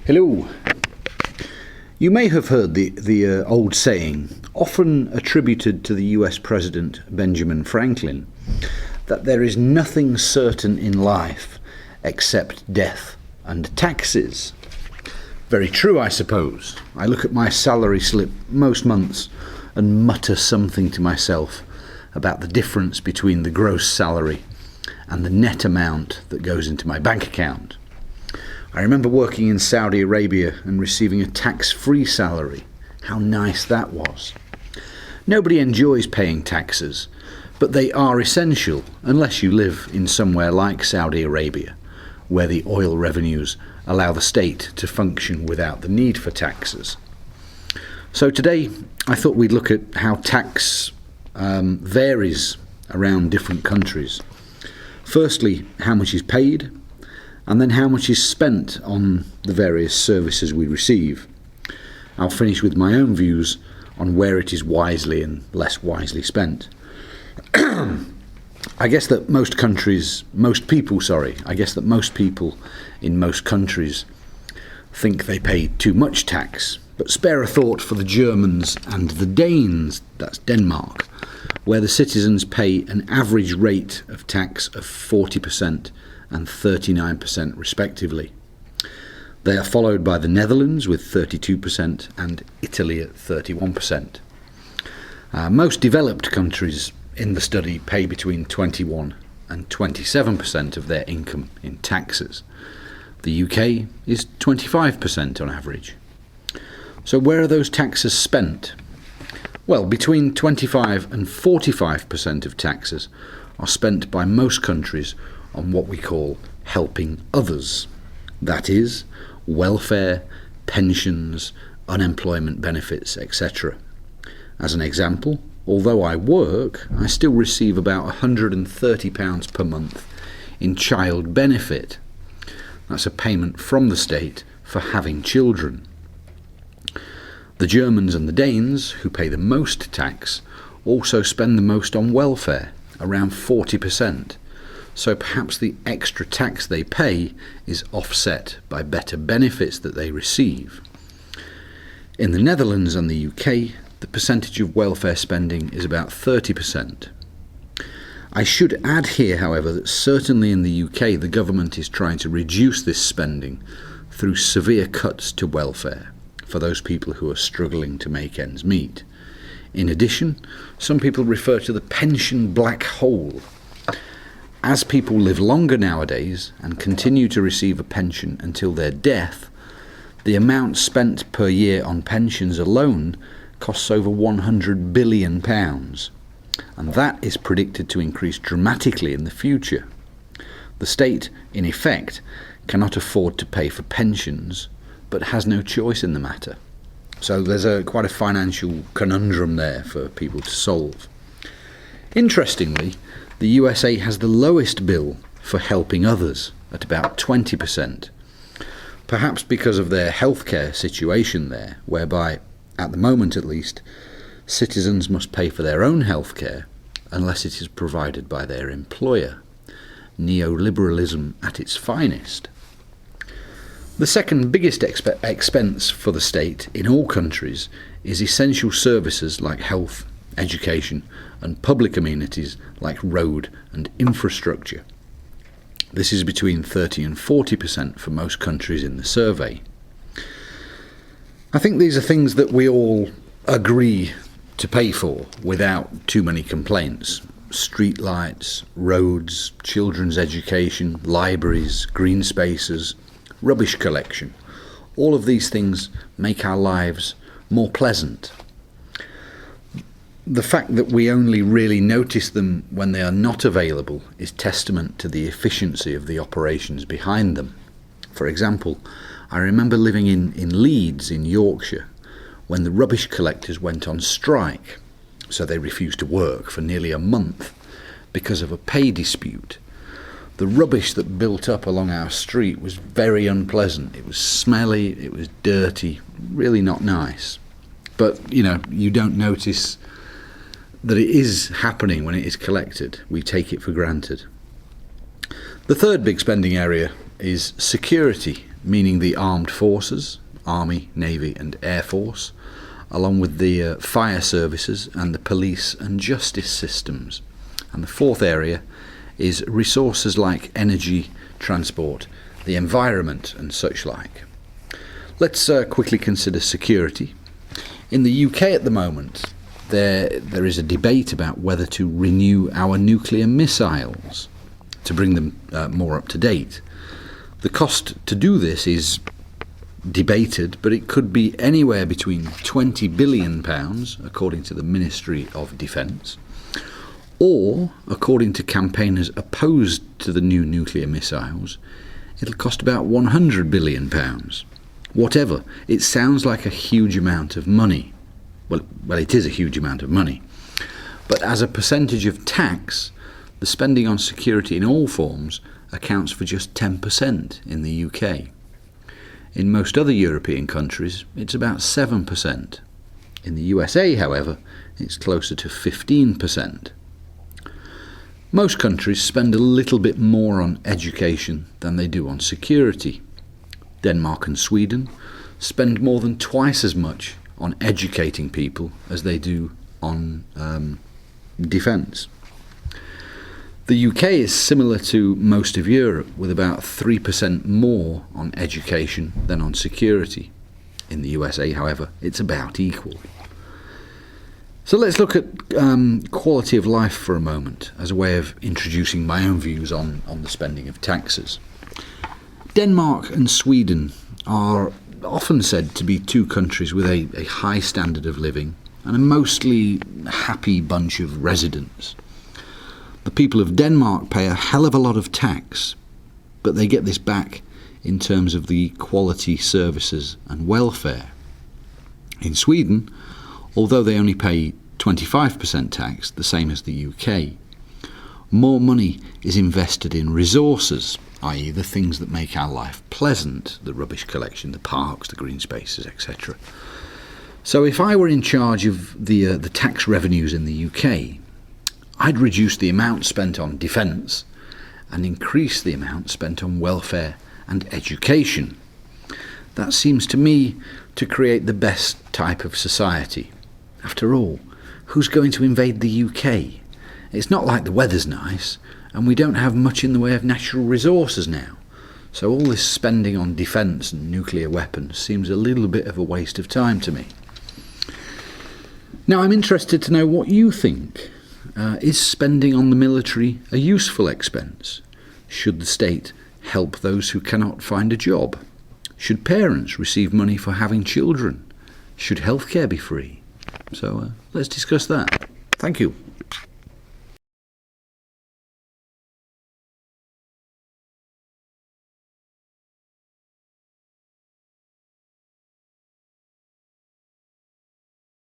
Hello. You may have heard the old saying, often attributed to the US President Benjamin Franklin, that there is nothing certain in life except death and taxes. Very true, I suppose. I look at my salary slip most months and mutter something to myself about the difference between the gross salary and the net amount that goes into my bank account. I remember working in Saudi Arabia and receiving a tax-free salary. How nice that was. Nobody enjoys paying taxes, but they are essential unless you live in somewhere like Saudi Arabia, where the oil revenues allow the state to function without the need for taxes. So today I thought we'd look at how tax varies around different countries. Firstly, how much is paid, and then how much is spent on the various services we receive. I'll finish with my own views on where it is wisely and less wisely spent. I guess that most people in most countries think they pay too much tax, but spare a thought for the Germans and the Danes, that's Denmark, where the citizens pay an average rate of tax of 40% and 39% respectively. They are followed by the Netherlands with 32% and Italy at 31%. Most developed countries in the study pay between 21 and 27% of their income in taxes. The UK is 25% on average. So where are those taxes spent? Well, between 25 and 45% of taxes are spent by most countries on what we call helping others. That is, welfare, pensions, unemployment benefits, etc. As an example, although I work, I still receive about £130 per month in child benefit. That's a payment from the state for having children. The Germans and the Danes, who pay the most tax, also spend the most on welfare, around 40%. So perhaps the extra tax they pay is offset by better benefits that they receive. In the Netherlands and the UK, the percentage of welfare spending is about 30%. I should add here, however, that certainly in the UK the government is trying to reduce this spending through severe cuts to welfare for those people who are struggling to make ends meet. In addition, some people refer to the pension black hole. As people live longer nowadays and continue to receive a pension until their death, the amount spent per year on pensions alone costs over £100 billion, and that is predicted to increase dramatically in the future. The state, in effect, cannot afford to pay for pensions, but has no choice in the matter. So there's quite a financial conundrum there for people to solve. Interestingly, the USA has the lowest bill for helping others at about 20%, perhaps because of their healthcare situation there, whereby, at the moment at least, citizens must pay for their own healthcare unless it is provided by their employer. Neoliberalism at its finest. The second biggest expense for the state in all countries is essential services like health, education and public amenities like road and infrastructure. This is between 30 and 40% for most countries in the survey. I think these are things that we all agree to pay for without too many complaints. Street lights, roads, children's education, libraries, green spaces, rubbish collection. All of these things make our lives more pleasant. The fact that we only really notice them when they are not available is testament to the efficiency of the operations behind them. For example, I remember living in Leeds in Yorkshire when the rubbish collectors went on strike, so they refused to work for nearly a month because of a pay dispute. The rubbish that built up along our street was very unpleasant. It was smelly, it was dirty, really not nice. But, you don't notice that it is happening when it is collected. We take it for granted. The third big spending area is security meaning the armed forces, Army, Navy and Air Force, along with the fire services and the police and justice systems. And the fourth area is resources like energy, transport, the environment and such like. Let's quickly consider security. In the UK at the moment, there is a debate about whether to renew our nuclear missiles to bring them more up to date. The cost to do this is debated, but it could be anywhere between £20 billion, according to the Ministry of Defence, or, according to campaigners opposed to the new nuclear missiles, it'll cost about £100 billion. Whatever, it sounds like a huge amount of money. Well, it is a huge amount of money. But as a percentage of tax, the spending on security in all forms accounts for just 10% in the UK. In most other European countries, it's about 7%. In the USA, however, it's closer to 15%. Most countries spend a little bit more on education than they do on security. Denmark and Sweden spend more than twice as much on educating people as they do on defence. The UK is similar to most of Europe, with about 3% more on education than on security. In the USA, however, it's about equal. So let's look at quality of life for a moment as a way of introducing my own views on the spending of taxes. Denmark and Sweden are often said to be two countries with a high standard of living and a mostly happy bunch of residents. The people of Denmark pay a hell of a lot of tax, but they get this back in terms of the quality services and welfare. In Sweden, although they only pay 25% tax, the same as the UK, more money is invested in resources, i.e. the things that make our life pleasant, the rubbish collection, the parks, the green spaces, etc. So if I were in charge of the tax revenues in the UK, I'd reduce the amount spent on defence and increase the amount spent on welfare and education. That seems to me to create the best type of society. After all, who's going to invade the UK? It's not like the weather's nice, and we don't have much in the way of natural resources now. So all this spending on defence and nuclear weapons seems a little bit of a waste of time to me. Now I'm interested to know what you think. Is spending on the military a useful expense? Should the state help those who cannot find a job? Should parents receive money for having children? Should healthcare be free? So let's discuss that. Thank you.